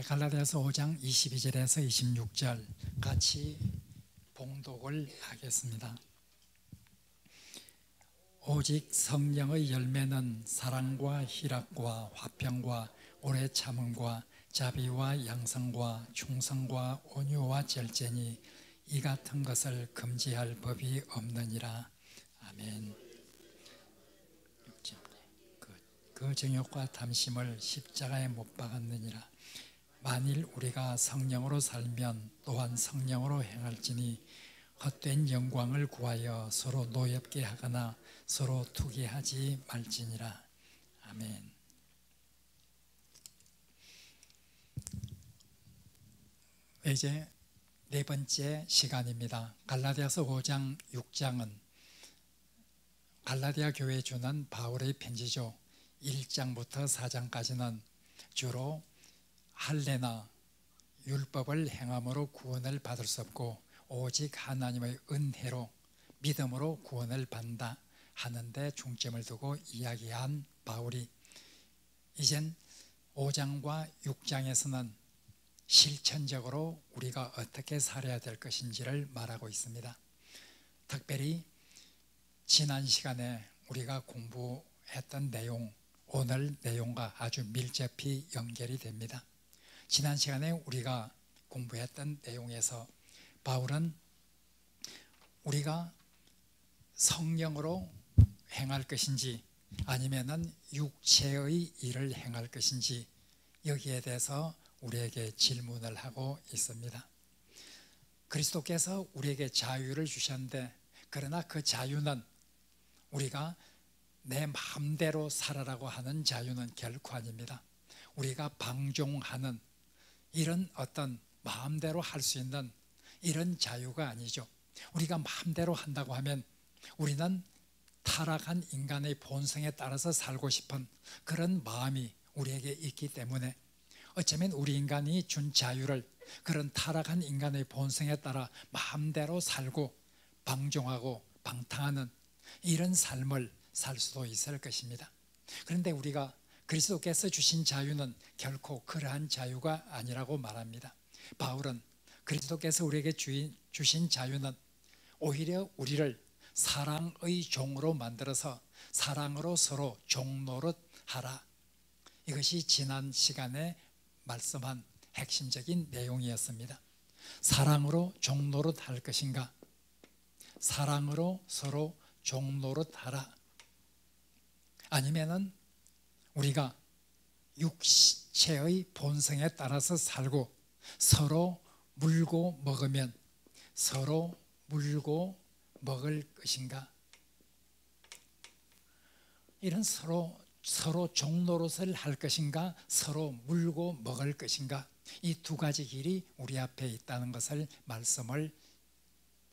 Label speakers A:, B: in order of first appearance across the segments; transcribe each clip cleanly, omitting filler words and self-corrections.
A: 갈라디아서 5장 22절에서 26절 같이 봉독을 하겠습니다. 오직 성령의 열매는 사랑과 희락과 화평과 오래 참음과 자비와 양성과 충성과 온유와 절제니 이 같은 것을 금지할 법이 없느니라. 아멘. 그 정욕과 탐심을 십자가에 못 박았느니라. 만일 우리가 성령으로 살면 또한 성령으로 행할지니 헛된 영광을 구하여 서로 노엽게 하거나 서로 투기하지 말지니라. 아멘. 이제 네 번째 시간입니다. 갈라디아서 5장 6장은 갈라디아 교회에 주는 바울의 편지죠. 1장부터 4장까지는 주로 할례나 율법을 행함으로 구원을 받을 수 없고 오직 하나님의 은혜로 믿음으로 구원을 받는다 하는데 중점을 두고 이야기한 바울이 이젠 5장과 6장에서는 실천적으로 우리가 어떻게 살아야 될 것인지를 말하고 있습니다. 특별히 지난 시간에 우리가 공부했던 내용, 오늘 내용과 아주 밀접히 연결이 됩니다. 지난 시간에 우리가 공부했던 내용에서 바울은 우리가 성령으로 행할 것인지 아니면은 육체의 일을 행할 것인지 여기에 대해서 우리에게 질문을 하고 있습니다. 그리스도께서 우리에게 자유를 주셨는데 그러나 그 자유는 우리가 내 마음대로 살아라고 하는 자유는 결코 아닙니다. 우리가 방종하는 이런 어떤 마음대로 할 수 있는 이런 자유가 아니죠. 우리가 마음대로 한다고 하면 우리는 타락한 인간의 본성에 따라서 살고 싶은 그런 마음이 우리에게 있기 때문에 어쩌면 우리 인간이 준 자유를 그런 타락한 인간의 본성에 따라 마음대로 살고 방종하고 방탕하는 이런 삶을 살 수도 있을 것입니다. 그런데 우리가 그리스도께서 주신 자유는 결코 그러한 자유가 아니라고 말합니다. 바울은 그리스도께서 우리에게 주신 자유는 오히려 우리를 사랑의 종으로 만들어서 사랑으로 서로 종노릇하라. 이것이 지난 시간에 말씀한 핵심적인 내용이었습니다. 사랑으로 종노릇할 것인가? 사랑으로 서로 종노릇하라. 아니면은 우리가 육체의 본성에 따라서 살고 서로 물고 먹으면 서로 물고 먹을 것인가? 이런 서로 종노릇을 할 것인가? 서로 물고 먹을 것인가? 이 두 가지 길이 우리 앞에 있다는 것을 말씀을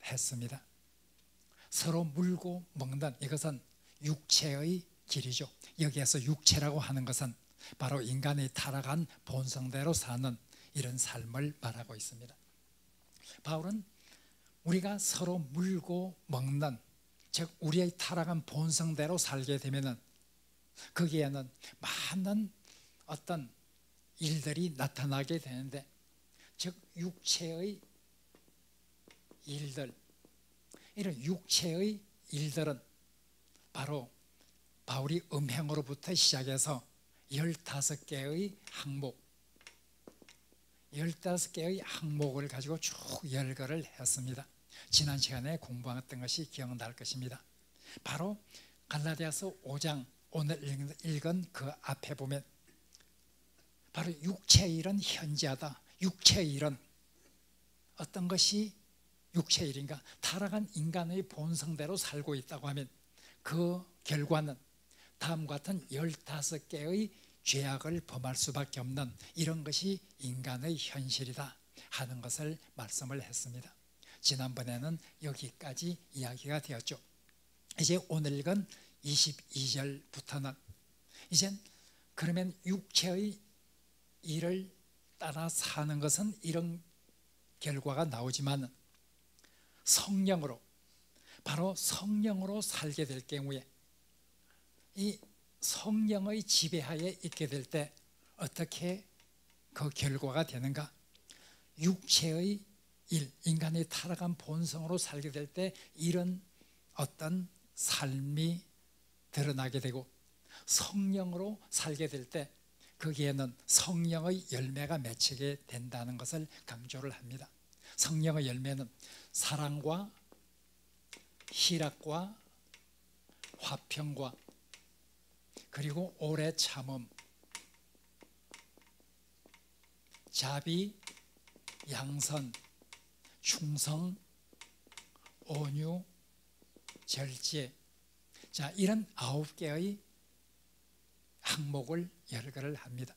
A: 했습니다. 서로 물고 먹는 이것은 육체의 길이죠. 여기에서 육체라고 하는 것은 바로 인간의 타락한 본성대로 사는 이런 삶을 말하고 있습니다. 바울은 우리가 서로 물고 먹는, 즉 우리의 타락한 본성대로 살게 되면은 거기에는 많은 어떤 일들이 나타나게 되는데, 즉 육체의 일들, 이런 육체의 일들은 바로 바울이 음행으로부터 시작해서 15개의 항목, 15개의 항목을 가지고 쭉 열거를 했습니다. 지난 시간에 공부했던 것이 기억날 것입니다. 바로 갈라디아서 5장 오늘 읽은 그 앞에 보면 바로 육체의 일은 현재하다. 육체의 일은 어떤 것이 육체의 일인가? 타락한 인간의 본성대로 살고 있다고 하면 그 결과는 다음과 같은 15개의 죄악을 범할 수밖에 없는 이런 것이 인간의 현실이다 하는 것을 말씀을 했습니다. 지난번에는 여기까지 이야기가 되었죠. 이제 오늘 읽은 22절부터는 이젠 그러면 육체의 일을 따라 사는 것은 이런 결과가 나오지만 성령으로, 바로 성령으로 살게 될 경우에 이 성령의 지배하에 있게 될 때 어떻게 그 결과가 되는가? 육체의 일, 인간이 타락한 본성으로 살게 될 때 이런 어떤 삶이 드러나게 되고, 성령으로 살게 될 때 거기에는 성령의 열매가 맺히게 된다는 것을 강조를 합니다. 성령의 열매는 사랑과 희락과 화평과 그리고 오래 참음, 자비, 양선, 충성, 온유, 절제, 자, 이런 9개의 항목을 열거를 합니다.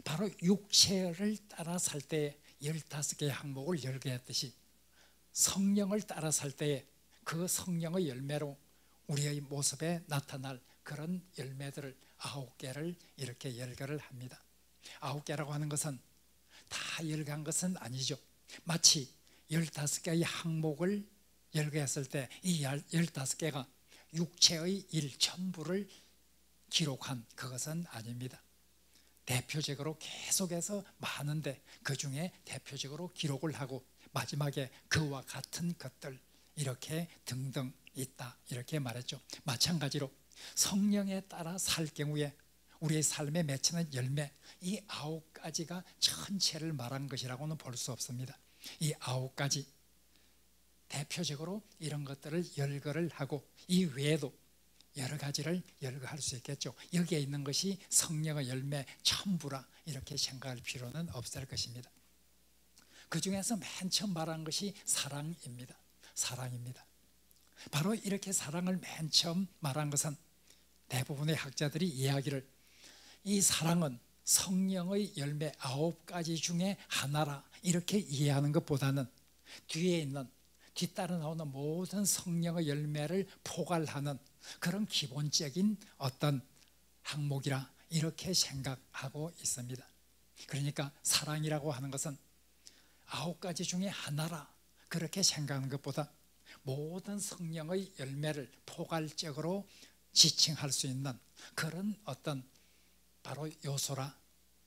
A: 바로 육체를 따라 살 때 15개의 항목을 열거했듯이 성령을 따라 살 때에 그 성령의 열매로 우리의 모습에 나타날 그런 열매들을 9개를 이렇게 열거를 합니다. 9개라고 하는 것은 다 열거한 것은 아니죠. 마치 15개의 항목을 열거했을 때 이 15개가 육체의 일 전부를 기록한 그것은 아닙니다. 대표적으로 계속해서 많은데 그 중에 대표적으로 기록을 하고 마지막에 그와 같은 것들 이렇게 등등 있다 이렇게 말했죠. 마찬가지로 성령에 따라 살 경우에 우리의 삶에 맺히는 열매, 이 9가지가 전체를 말한 것이라고는 볼 수 없습니다. 이 9가지 대표적으로 이런 것들을 열거를 하고 이 외에도 여러 가지를 열거할 수 있겠죠. 여기에 있는 것이 성령의 열매 전부라 이렇게 생각할 필요는 없을 것입니다. 그 중에서 맨 처음 말한 것이 사랑입니다. 사랑입니다. 바로 이렇게 사랑을 맨 처음 말한 것은 대부분의 학자들이 이야기를 이 사랑은 성령의 열매 9가지 중에 하나라 이렇게 이해하는 것보다는 뒤에 있는 뒤따라 나오는 모든 성령의 열매를 포괄하는 그런 기본적인 어떤 항목이라 이렇게 생각하고 있습니다. 그러니까 사랑이라고 하는 것은 9가지 중에 하나라 그렇게 생각하는 것보다 모든 성령의 열매를 포괄적으로 지칭할 수 있는 그런 어떤 바로 요소라,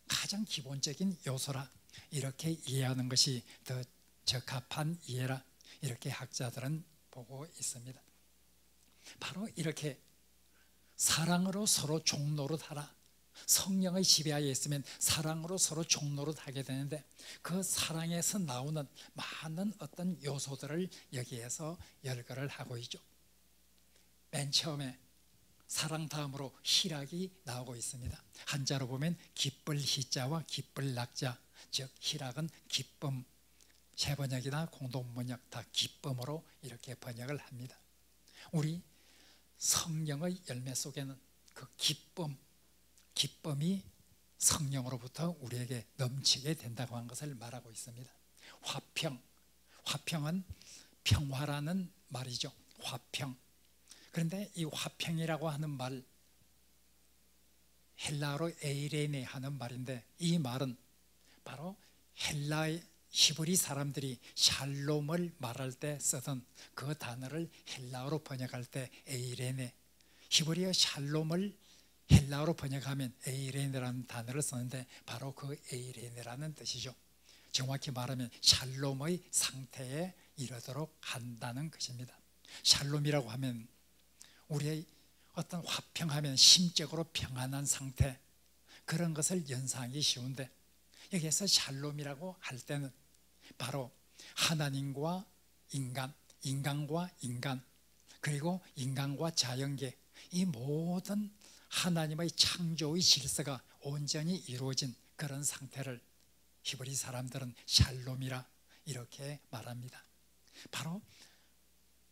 A: 가장 기본적인 요소라 이렇게 이해하는 것이 더 적합한 이해라 이렇게 학자들은 보고 있습니다. 바로 이렇게 사랑으로 서로 종노릇하라. 성령의 지배하에 있으면 사랑으로 서로 종노릇하게 되는데 그 사랑에서 나오는 많은 어떤 요소들을 여기에서 열거를 하고 있죠. 맨 처음에 사랑 다음으로 희락이 나오고 있습니다. 한자로 보면 기쁠 희자와 기쁠 낙자, 즉 희락은 기쁨, 세번역이나 공동번역 다 기쁨으로 이렇게 번역을 합니다. 우리 성령의 열매 속에는 그 기쁨이 성령으로부터 우리에게 넘치게 된다고 하는 것을 말하고 있습니다. 화평은 평화라는 말이죠. 화평. 그런데 이 화평이라고 하는 말 헬라어로 에이레네 하는 말인데 이 말은 바로 헬라의 히브리 사람들이 샬롬을 말할 때 쓰던 그 단어를 헬라어로 번역할 때 에이레네, 히브리어 샬롬을 헬라어로 번역하면 에이레네라는 단어를 쓰는데 바로 그 에이레네라는 뜻이죠. 정확히 말하면 샬롬의 상태에 이르도록 한다는 것입니다. 샬롬이라고 하면 우리의 어떤 화평하면 심적으로 평안한 상태, 그런 것을 연상하기 쉬운데 여기에서 샬롬이라고 할 때는 바로 하나님과 인간, 인간과 인간, 그리고 인간과 자연계, 이 모든 하나님의 창조의 질서가 온전히 이루어진 그런 상태를 히브리 사람들은 샬롬이라 이렇게 말합니다. 바로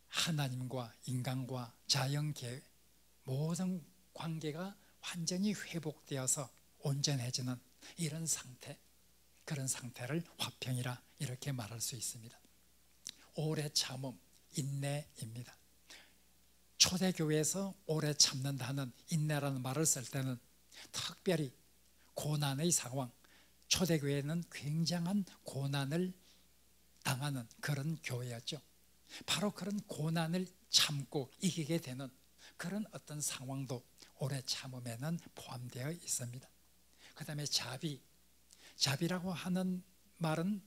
A: 하나님과 인간과 자연계 모든 관계가 완전히 회복되어서 온전해지는 이런 상태, 그런 상태를 화평이라 이렇게 말할 수 있습니다. 오래 참음, 인내입니다. 초대교회에서 오래 참는다는 인내라는 말을 쓸 때는 특별히 고난의 상황, 초대교회는 굉장한 고난을 당하는 그런 교회였죠. 바로 그런 고난을 참고 이기게 되는 그런 어떤 상황도 오래 참음에는 포함되어 있습니다. 그 다음에 자비, 자비라고 하는 말은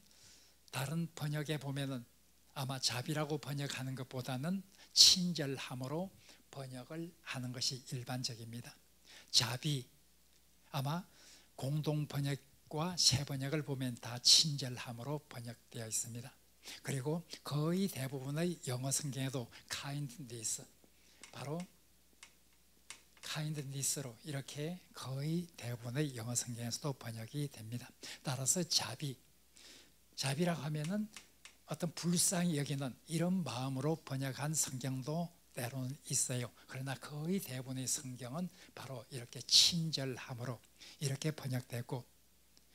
A: 다른 번역에 보면은 아마 자비라고 번역하는 것보다는 친절함으로 번역을 하는 것이 일반적입니다. 자비, 아마 공동 번역과 새 번역을 보면 다 친절함으로 번역되어 있습니다. 그리고 거의 대부분의 영어 성경에도 kindness, 바로 kindness로 이렇게 거의 대부분의 영어 성경에서도 번역이 됩니다. 따라서 자비라고 하면은 어떤 불쌍히 여기는 이런 마음으로 번역한 성경도 때로는 있어요. 그러나 거의 대부분의 성경은 바로 이렇게 친절함으로 이렇게 번역되고,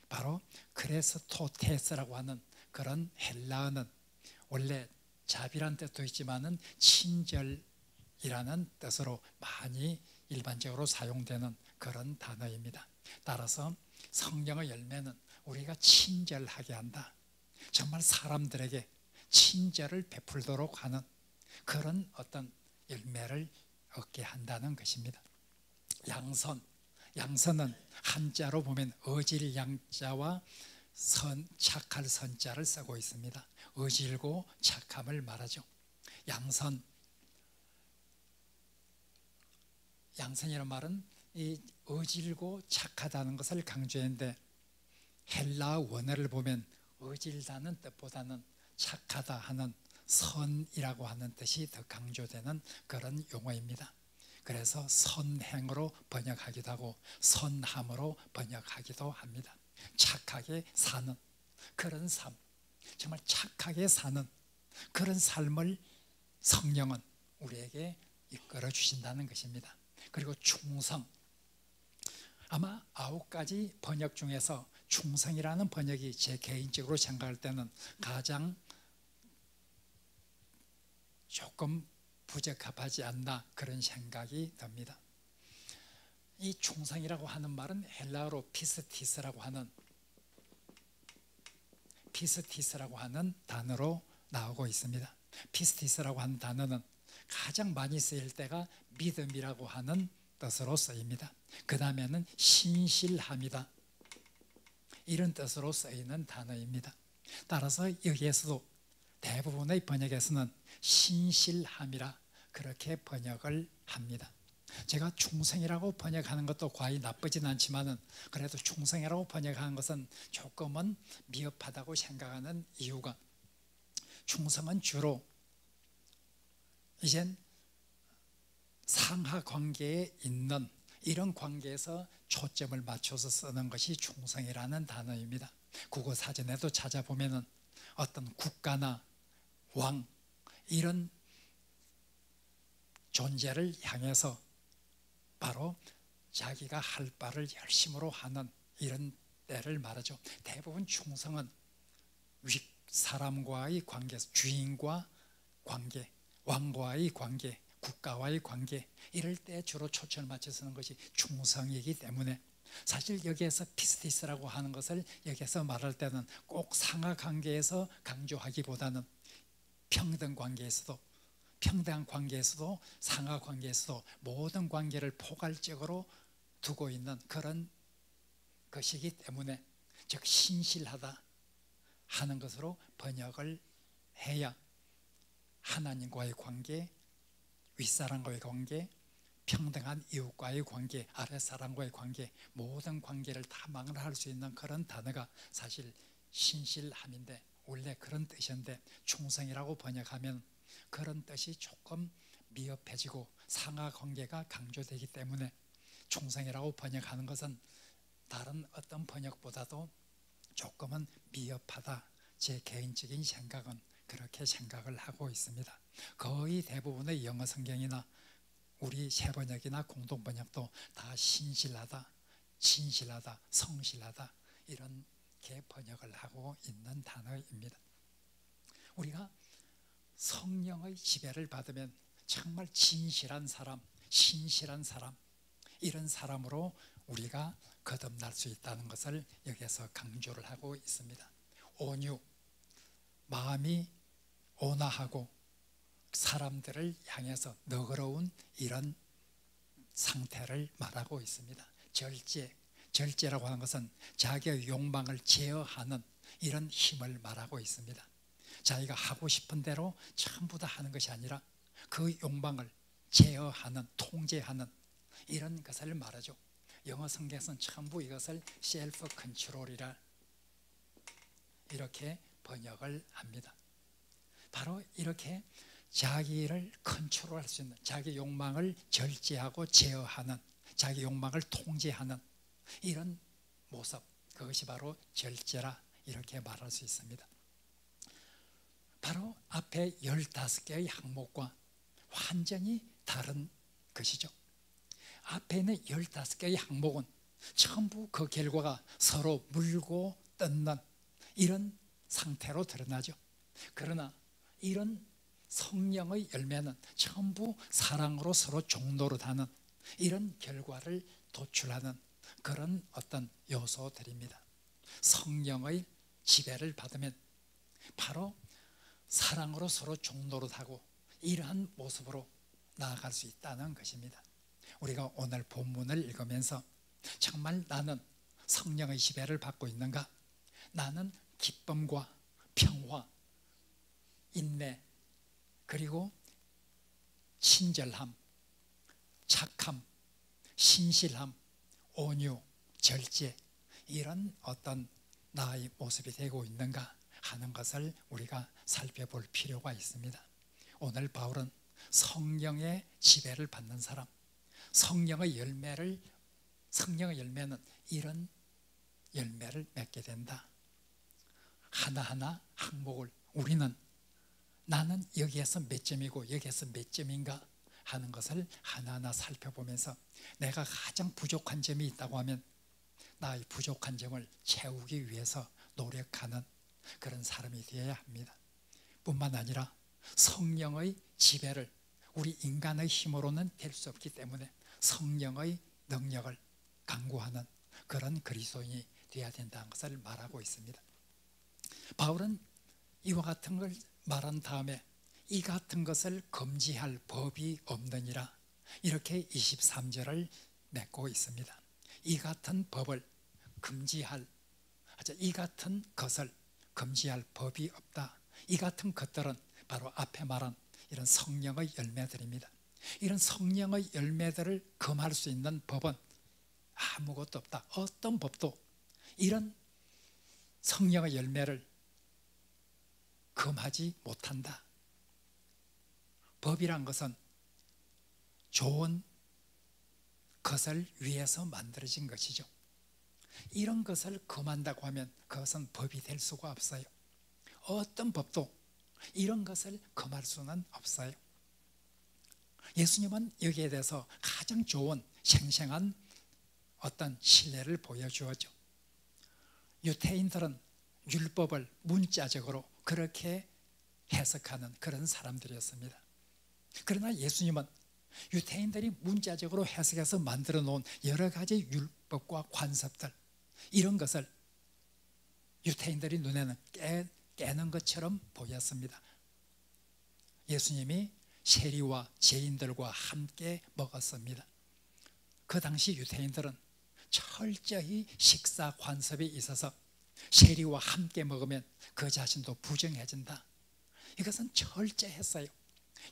A: 바로 크레스토테스라고 하는 그런 헬라어는 원래 자비란 뜻도 있지만은 친절이라는 뜻으로 많이 일반적으로 사용되는 그런 단어입니다. 따라서 성령의 열매는 우리가 친절하게 한다, 정말 사람들에게 친절을 베풀도록 하는 그런 어떤 열매를 얻게 한다는 것입니다. 양선은 한자로 보면 어질 양자와 착할 선자를 쓰고 있습니다. 어질고 착함을 말하죠. 양선이라는 말은 이 어질고 착하다는 것을 강조했는데, 헬라 원어를 보면 어질다는 뜻보다는 착하다 하는 선이라고 하는 뜻이 더 강조되는 그런 용어입니다. 그래서 선행으로 번역하기도 하고 선함으로 번역하기도 합니다. 착하게 사는 그런 삶, 정말 착하게 사는 그런 삶을 성령은 우리에게 이끌어 주신다는 것입니다. 그리고 충성, 아마 9가지 번역 중에서 충성이라는 번역이 제 개인적으로 생각할 때는 가장 조금 부적합하지 않나 그런 생각이 듭니다. 이 충성이라고 하는 말은 헬라어로 피스티스라고 하는 단어로 나오고 있습니다. 피스티스라고 하는 단어는 가장 많이 쓰일 때가 믿음이라고 하는 뜻으로 쓰입니다. 그 다음에는 신실함이다, 이런 뜻으로 쓰이는 단어입니다. 따라서 여기에서도 대부분의 번역에서는 신실함이라 그렇게 번역을 합니다. 제가 충성이라고 번역하는 것도 과히 나쁘진 않지만은 그래도 충성이라고 번역하는 것은 조금은 미흡하다고 생각하는 이유가, 충성은 주로 이젠 상하 관계에 있는 이런 관계에서 초점을 맞춰서 쓰는 것이 충성이라는 단어입니다. 국어 사전에도 찾아보면은 어떤 국가나 왕 이런 존재를 향해서 바로 자기가 할 바를 열심으로 하는 이런 때를 말하죠. 대부분 충성은 윗사람과의 관계에서 주인과 관계, 왕과의 관계, 국가와의 관계, 이럴 때 주로 초점을 맞춰 쓰는 것이 충성이기 때문에, 사실 여기에서 피스티스라고 하는 것을 여기에서 말할 때는 꼭 상하 관계에서 강조하기보다는 평등한 관계에서도 상하 관계에서도 모든 관계를 포괄적으로 두고 있는 그런 것이기 때문에, 즉 신실하다 하는 것으로 번역을 해야 하나님과의 관계, 윗사람과의 관계, 평등한 이웃과의 관계, 아랫사람과의 관계, 모든 관계를 다 망라할 수 있는 그런 단어가 사실 신실함인데, 원래 그런 뜻이었는데 충성이라고 번역하면 그런 뜻이 조금 미흡해지고 상하 관계가 강조되기 때문에 충성이라고 번역하는 것은 다른 어떤 번역보다도 조금은 미흡하다, 제 개인적인 생각은 그렇게 생각을 하고 있습니다. 거의 대부분의 영어 성경이나 우리 새번역이나 공동번역도 다 신실하다, 진실하다, 성실하다 이렇게 번역을 하고 있는 단어입니다. 우리가 성령의 지배를 받으면 정말 진실한 사람, 신실한 사람, 이런 사람으로 우리가 거듭날 수 있다는 것을 여기에서 강조를 하고 있습니다. 온유, 마음이 온화하고 사람들을 향해서 너그러운 이런 상태를 말하고 있습니다. 절제, 절제라고 하는 것은 자기의 욕망을 제어하는 이런 힘을 말하고 있습니다. 자기가 하고 싶은 대로 전부 다 하는 것이 아니라 그 욕망을 제어하는, 통제하는 이런 것을 말하죠. 영어 성경에서는 전부 이것을 셀프 컨트롤이라 이렇게 번역을 합니다. 바로 이렇게 자기를 컨트롤할 수 있는, 자기 욕망을 절제하고 제어하는, 자기 욕망을 통제하는 이런 모습, 그것이 바로 절제라 이렇게 말할 수 있습니다. 바로 앞에 15개의 항목과 완전히 다른 것이죠. 앞에 있는 15개의 항목은 전부 그 결과가 서로 물고 뜯는 이런 상태로 드러나죠. 그러나 이런 성령의 열매는 전부 사랑으로 서로 종노릇하는 이런 결과를 도출하는 그런 어떤 요소들입니다. 성령의 지배를 받으면 바로 사랑으로 서로 종노릇하고 이러한 모습으로 나아갈 수 있다는 것입니다. 우리가 오늘 본문을 읽으면서 정말 나는 성령의 지배를 받고 있는가? 나는 기쁨과 평화, 인내, 그리고 친절함, 착함, 신실함, 온유, 절제 이런 어떤 나의 모습이 되고 있는가 하는 것을 우리가 살펴볼 필요가 있습니다. 오늘 바울은 성령의 지배를 받는 사람, 성령의 열매는 이런 열매를 맺게 된다. 하나하나 항목을 우리는 나는 여기에서 몇 점이고 여기에서 몇 점인가 하는 것을 하나하나 살펴보면서 내가 가장 부족한 점이 있다고 하면 나의 부족한 점을 채우기 위해서 노력하는 그런 사람이 되어야 합니다. 뿐만 아니라 성령의 지배를 우리 인간의 힘으로는 될 수 없기 때문에 성령의 능력을 강구하는 그런 그리스도인이 되어야 된다는 것을 말하고 있습니다. 바울은 이와 같은 걸 말한 다음에 이 같은 것을 금지할 법이 없느니라 이렇게 23절을 맺고 있습니다. 이 같은 법을 금지할, 이 같은 것을 금지할 법이 없다. 이 같은 것들은 바로 앞에 말한 이런 성령의 열매들입니다. 이런 성령의 열매들을 금할 수 있는 법은 아무것도 없다. 어떤 법도 이런 성령의 열매를 금하지 못한다. 법이란 것은 좋은 것을 위해서 만들어진 것이죠. 이런 것을 금한다고 하면 그것은 법이 될 수가 없어요. 어떤 법도 이런 것을 금할 수는 없어요. 예수님은 여기에 대해서 가장 좋은 생생한 어떤 신뢰를 보여주었죠. 유태인들은 율법을 문자적으로 그렇게 해석하는 그런 사람들이었습니다. 그러나 예수님은 유태인들이 문자적으로 해석해서 만들어 놓은 여러 가지 율법과 관습들 이런 것을 유태인들이 눈에는 깨는 것처럼 보였습니다. 예수님이 세리와 죄인들과 함께 먹었습니다. 그 당시 유태인들은 철저히 식사 관습이 있어서 세리와 함께 먹으면 그 자신도 부정해진다. 이것은 철저했어요.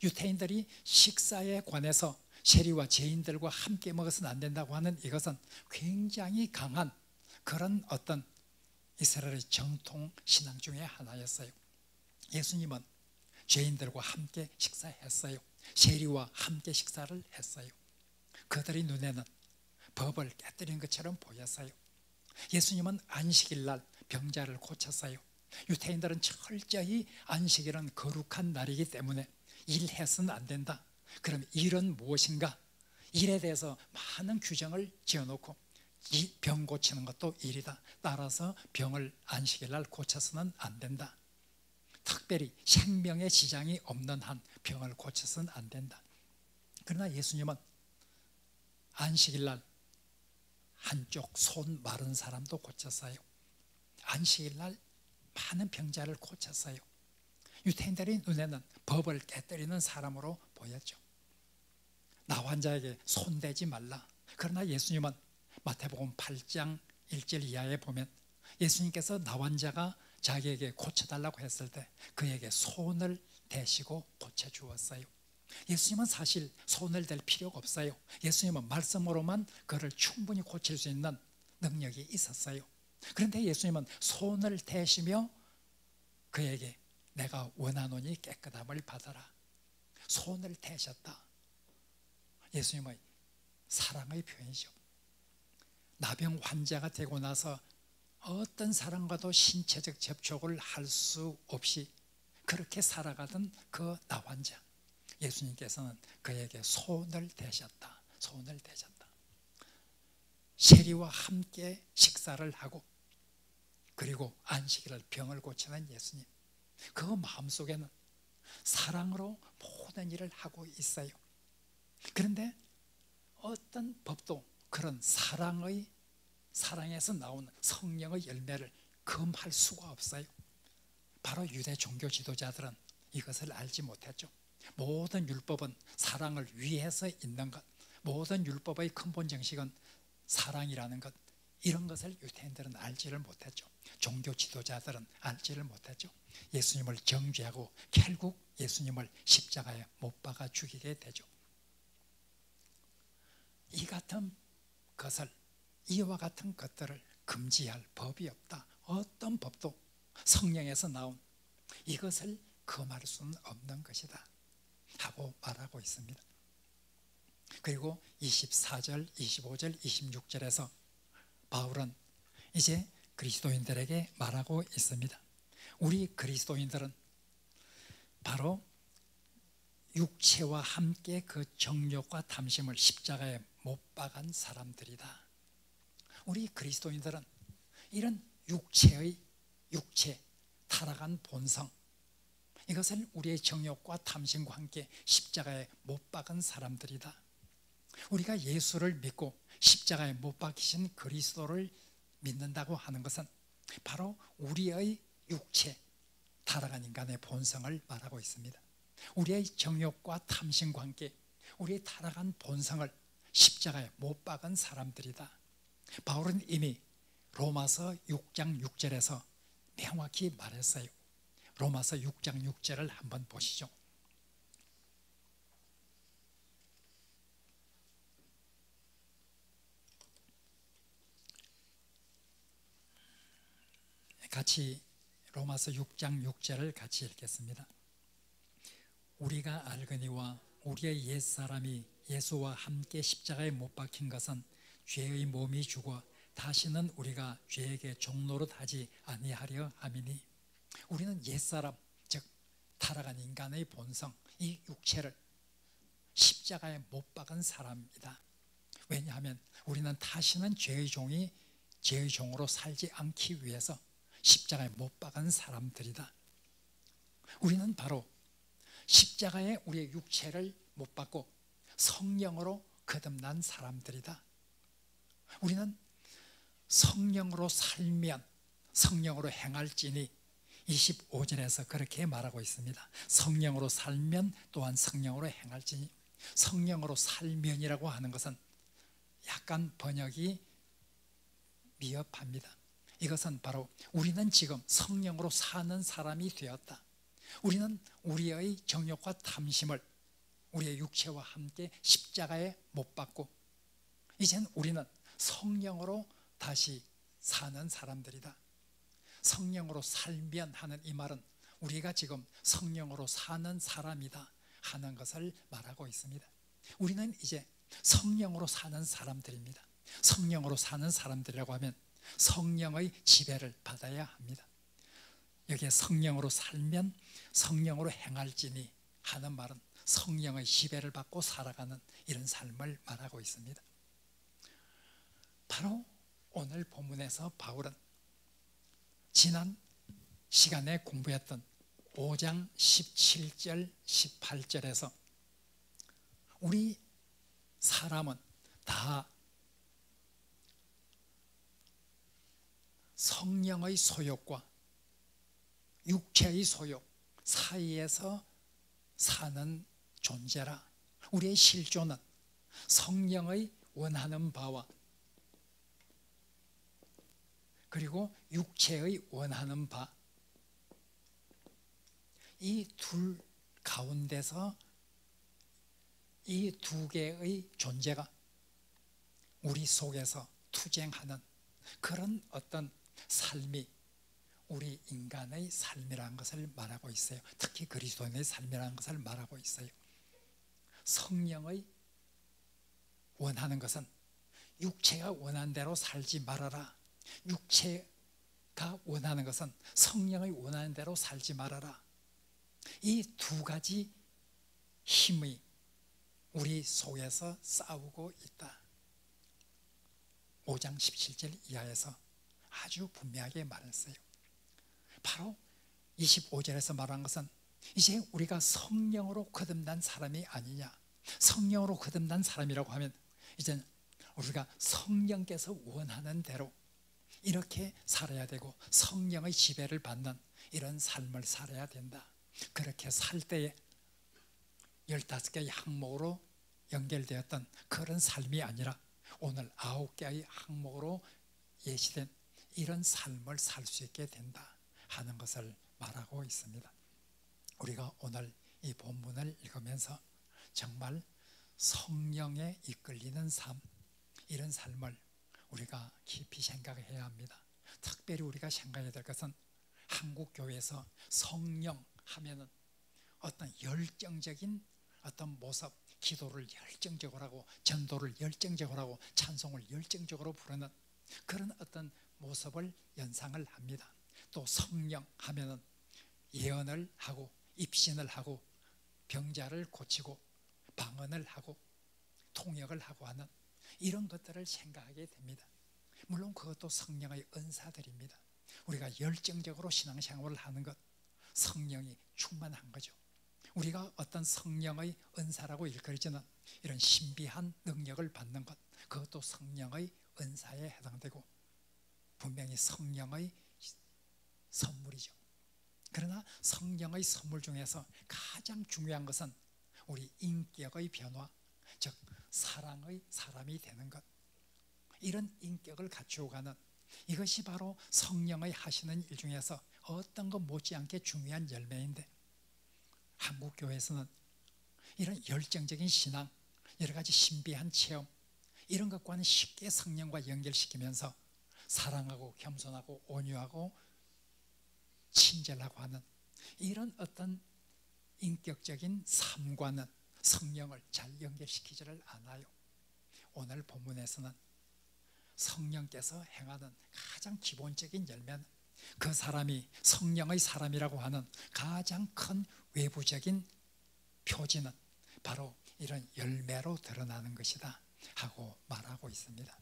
A: 유태인들이 식사에 관해서 세리와 죄인들과 함께 먹어서는 안 된다고 하는 이것은 굉장히 강한 그런 어떤 이스라엘의 정통 신앙 중에 하나였어요. 예수님은 죄인들과 함께 식사했어요. 세리와 함께 식사를 했어요. 그들의 눈에는 법을 깨뜨린 것처럼 보였어요. 예수님은 안식일 날 병자를 고쳤어요. 유태인들은 철저히 안식일은 거룩한 날이기 때문에 일해서는 안 된다. 그럼 일은 무엇인가? 일에 대해서 많은 규정을 지어놓고 이 병 고치는 것도 일이다. 따라서 병을 안식일 날 고쳐서는 안 된다. 특별히 생명의 지장이 없는 한 병을 고쳐서는 안 된다. 그러나 예수님은 안식일 날 한쪽 손 마른 사람도 고쳤어요. 안식일 날 많은 병자를 고쳤어요. 유태인들의 눈에는 법을 깨뜨리는 사람으로 보였죠. 나 환자에게 손대지 말라. 그러나 예수님은 마태복음 8장 1절 이하에 보면 예수님께서 나환자가 자기에게 고쳐달라고 했을 때 그에게 손을 대시고 고쳐주었어요. 예수님은 사실 손을 댈 필요가 없어요. 예수님은 말씀으로만 그를 충분히 고칠 수 있는 능력이 있었어요. 그런데 예수님은 손을 대시며 그에게 내가 원하노니 깨끗함을 받아라. 손을 대셨다. 예수님의 사랑의 표현이죠. 나병 환자가 되고 나서 어떤 사람과도 신체적 접촉을 할 수 없이 그렇게 살아가던 그 나환자, 예수님께서는 그에게 손을 대셨다. 손을 대셨다. 세리와 함께 식사를 하고 그리고 안식일을 병을 고치는 예수님, 그 마음속에는 사랑으로 모든 일을 하고 있어요. 그런데 어떤 법도 그런 사랑에서 나오는 성령의 열매를 금할 수가 없어요. 바로 유대 종교 지도자들은 이것을 알지 못했죠. 모든 율법은 사랑을 위해서 있는 것, 모든 율법의 근본 정식은 사랑이라는 것, 이런 것을 유대인들은 알지를 못했죠. 종교 지도자들은 알지를 못했죠. 예수님을 정죄하고 결국 예수님을 십자가에 못 박아 죽이게 되죠. 이 같은 것을, 이와 같은 것들을 금지할 법이 없다. 어떤 법도 성령에서 나온 이것을 금할 수는 없는 것이다 하고 말하고 있습니다. 그리고 24절, 25절, 26절에서 바울은 이제 그리스도인들에게 말하고 있습니다. 우리 그리스도인들은 바로 육체와 함께 그 정욕과 탐심을 십자가에 못 박은 사람들이다. 우리 그리스도인들은 이런 육체, 타락한 본성, 이것을 우리의 정욕과 탐심과 함께 십자가에 못 박은 사람들이다. 우리가 예수를 믿고 십자가에 못 박히신 그리스도를 믿는다고 하는 것은 바로 우리의 육체, 타락한 인간의 본성을 말하고 있습니다. 우리의 정욕과 탐심과 함께 우리의 타락한 본성을 십자가에 못 박은 사람들이다. 바울은 이미 로마서 6장 6절에서 명확히 말했어요. 로마서 6장 6절을 한번 보시죠. 같이 로마서 6장 6절을 같이 읽겠습니다. 우리가 알거니와 우리의 옛사람이 예수와 함께 십자가에 못 박힌 것은 죄의 몸이 죽어 다시는 우리가 죄에게 종노릇하지 아니하려 함이니, 우리는 옛사람, 즉 타락한 인간의 본성, 이 육체를 십자가에 못 박은 사람이다. 왜냐하면 우리는 다시는 죄의 종으로 살지 않기 위해서 십자가에 못 박은 사람들이다. 우리는 바로 십자가에 우리의 육체를 못 박고 성령으로 거듭난 사람들이다. 우리는 성령으로 살면 성령으로 행할지니 25절에서 그렇게 말하고 있습니다. 성령으로 살면 또한 성령으로 행할지니, 성령으로 살면이라고 하는 것은 약간 번역이 미흡합니다. 이것은 바로 우리는 지금 성령으로 사는 사람이 되었다. 우리는 우리의 정욕과 탐심을 우리의 육체와 함께 십자가에 못 박고 이젠 우리는 성령으로 다시 사는 사람들이다. 성령으로 살면 하는 이 말은 우리가 지금 성령으로 사는 사람이다 하는 것을 말하고 있습니다. 우리는 이제 성령으로 사는 사람들입니다. 성령으로 사는 사람들이라고 하면 성령의 지배를 받아야 합니다. 여기에 성령으로 살면 성령으로 행할지니 하는 말은 성령의 지배를 받고 살아가는 이런 삶을 말하고 있습니다. 바로 오늘 본문에서 바울은 지난 시간에 공부했던 5장 17절 18절에서 우리 사람은 다 성령의 소욕과 육체의 소욕 사이에서 사는 존재라, 우리의 실존은 성령의 원하는 바와 그리고 육체의 원하는 바, 이 둘 가운데서 이 두 개의 존재가 우리 속에서 투쟁하는 그런 어떤 삶이 우리 인간의 삶이라는 것을 말하고 있어요. 특히 그리스도인의 삶이라는 것을 말하고 있어요. 성령의 원하는 것은 육체가 원하는 대로 살지 말아라. 육체가 원하는 것은 성령의 원하는 대로 살지 말아라. 이 두 가지 힘이 우리 속에서 싸우고 있다. 5장 17절 이하에서 아주 분명하게 말했어요. 바로 25절에서 말한 것은 이제 우리가 성령으로 거듭난 사람이 아니냐. 성령으로 거듭난 사람이라고 하면 이제 우리가 성령께서 원하는 대로 이렇게 살아야 되고 성령의 지배를 받는 이런 삶을 살아야 된다. 그렇게 살 때에 15개의 항목으로 연결되었던 그런 삶이 아니라 오늘 9개의 항목으로 예시된 이런 삶을 살 수 있게 된다 하는 것을 말하고 있습니다. 우리가 오늘 이 본문을 읽으면서 정말 성령에 이끌리는 삶, 이런 삶을 우리가 깊이 생각해야 합니다. 특별히 우리가 생각해야 될 것은 한국 교회에서 성령 하면은 어떤 열정적인 어떤 모습, 기도를 열정적으로 하고 전도를 열정적으로 하고 찬송을 열정적으로 부르는 그런 어떤 모습을 연상을 합니다. 또 성령 하면은 예언을 하고 입신을 하고 병자를 고치고 방언을 하고 통역을 하고 하는 이런 것들을 생각하게 됩니다. 물론 그것도 성령의 은사들입니다. 우리가 열정적으로 신앙생활을 하는 것, 성령이 충만한 거죠. 우리가 어떤 성령의 은사라고 일컬어지는 이런 신비한 능력을 받는 것, 그것도 성령의 은사에 해당되고 분명히 성령의 선물이죠. 그러나 성령의 선물 중에서 가장 중요한 것은 우리 인격의 변화, 즉 사랑의 사람이 되는 것, 이런 인격을 갖추어가는 이것이 바로 성령의 하시는 일 중에서 어떤 것 못지않게 중요한 열매인데, 한국교회에서는 이런 열정적인 신앙, 여러 가지 신비한 체험, 이런 것과는 쉽게 성령과 연결시키면서 사랑하고 겸손하고 온유하고 친절하고 하는 이런 어떤 인격적인 삶과는 성령을 잘 연결시키지를 않아요. 오늘 본문에서는 성령께서 행하는 가장 기본적인 열매는 그 사람이 성령의 사람이라고 하는 가장 큰 외부적인 표지는 바로 이런 열매로 드러나는 것이다 하고 말하고 있습니다.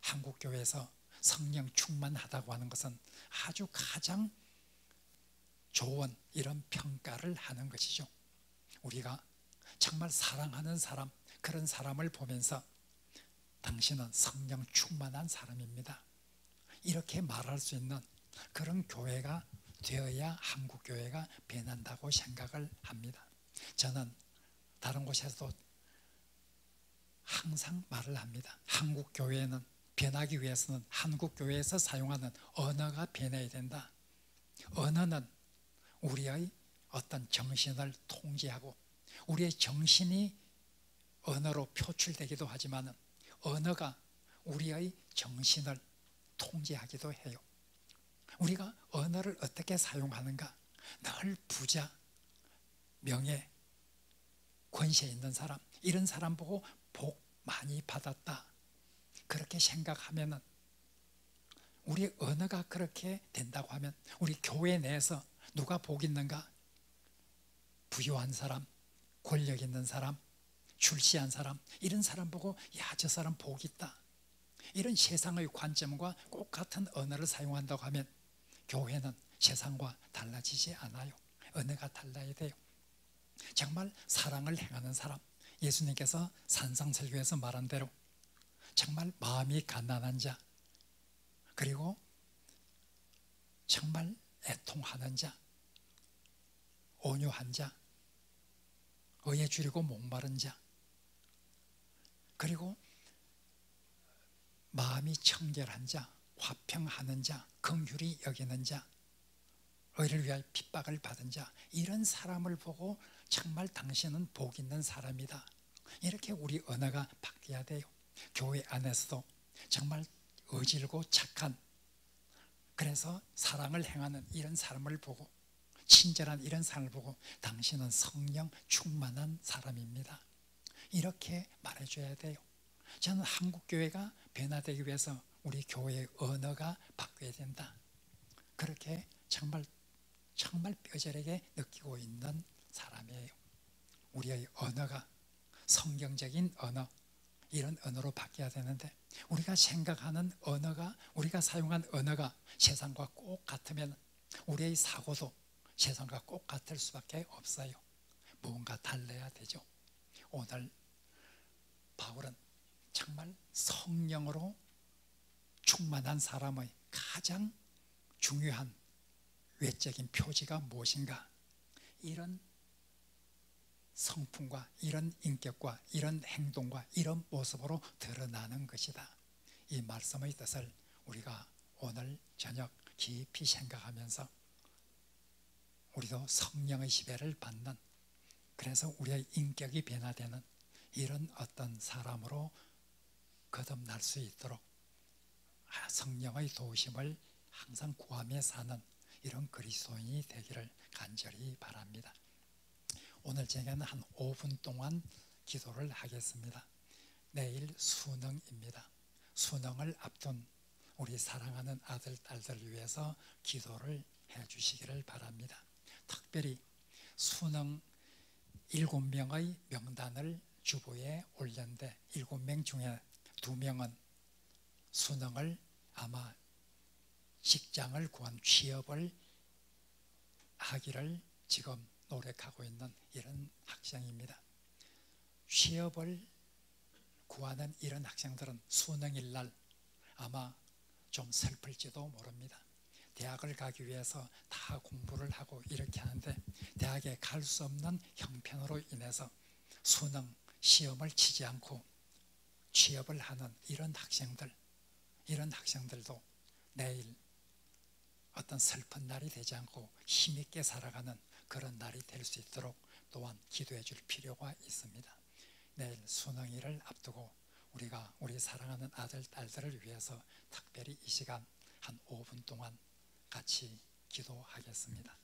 A: 한국교회에서 성령 충만하다고 하는 것은 아주 가장 좋은 이런 평가를 하는 것이죠. 우리가 정말 사랑하는 사람, 그런 사람을 보면서 당신은 성령 충만한 사람입니다, 이렇게 말할 수 있는 그런 교회가 되어야 한국교회가 변한다고 생각을 합니다. 저는 다른 곳에서도 항상 말을 합니다. 한국교회는 변하기 위해서는 한국교회에서 사용하는 언어가 변해야 된다. 언어는 우리의 어떤 정신을 통제하고 우리의 정신이 언어로 표출되기도 하지만 언어가 우리의 정신을 통제하기도 해요. 우리가 언어를 어떻게 사용하는가? 늘 부자, 명예, 권세 있는 사람, 이런 사람 보고 복 많이 받았다, 그렇게 생각하면은, 우리 언어가 그렇게 된다고 하면 우리 교회 내에서 누가 복 있는가? 부유한 사람, 권력 있는 사람, 출세한 사람, 이런 사람 보고 야, 저 사람 복 있다, 이런 세상의 관점과 꼭 같은 언어를 사용한다고 하면 교회는 세상과 달라지지 않아요. 언어가 달라야 돼요. 정말 사랑을 행하는 사람, 예수님께서 산상설교에서 말한 대로 정말 마음이 가난한 자, 그리고 정말 애통하는 자, 온유한 자, 의에 줄이고 목마른 자, 그리고 마음이 청결한 자, 화평하는 자, 긍휼히 여기는 자, 의를 위하여 핍박을 받은 자, 이런 사람을 보고 정말 당신은 복 있는 사람이다, 이렇게 우리 언어가 바뀌어야 돼요. 교회 안에서도 정말 어질고 착한, 그래서 사랑을 행하는 이런 사람을 보고, 친절한 이런 사람을 보고 당신은 성령 충만한 사람입니다, 이렇게 말해줘야 돼요. 저는 한국교회가 변화되기 위해서 우리 교회의 언어가 바뀌어야 된다, 그렇게 정말 뼈저리게 느끼고 있는 사람이에요. 우리의 언어가 성경적인 언어, 이런 언어로 바뀌어야 되는데, 우리가 생각하는 언어가, 우리가 사용한 언어가 세상과 꼭 같으면 우리의 사고도 세상과 꼭 같을 수밖에 없어요. 뭔가 달라야 되죠. 오늘 바울은 정말 성령으로 충만한 사람의 가장 중요한 외적인 표지가 무엇인가, 이런 성품과 이런 인격과 이런 행동과 이런 모습으로 드러나는 것이다. 이 말씀의 뜻을 우리가 오늘 저녁 깊이 생각하면서 우리도 성령의 지배를 받는, 그래서 우리의 인격이 변화되는 이런 어떤 사람으로 거듭날 수 있도록 성령의 도우심을 항상 구하며 사는 이런 그리스도인이 되기를 간절히 바랍니다. 오늘 저녁에는 한 5분 동안 기도를 하겠습니다. 내일 수능입니다. 수능을 앞둔 우리 사랑하는 아들, 딸들을 위해서 기도를 해 주시기를 바랍니다. 특별히 수능 7명의 명단을 주보에 올렸는데 7명 중에 2명은 수능을 아마 직장을 구한 취업을 하기를 지금 노력하고 있는 이런 학생입니다. 취업을 구하는 이런 학생들은 수능일 날 아마 좀 슬플지도 모릅니다. 대학을 가기 위해서 다 공부를 하고 이렇게 하는데 대학에 갈 수 없는 형편으로 인해서 수능 시험을 치지 않고 취업을 하는 이런 학생들도 내일 어떤 슬픈 날이 되지 않고 힘있게 살아가는 그런 날이 될 수 있도록 또한 기도해 줄 필요가 있습니다. 내일 수능일을 앞두고 우리가 우리 사랑하는 아들, 딸들을 위해서 특별히 이 시간 한 5분 동안 같이 기도하겠습니다.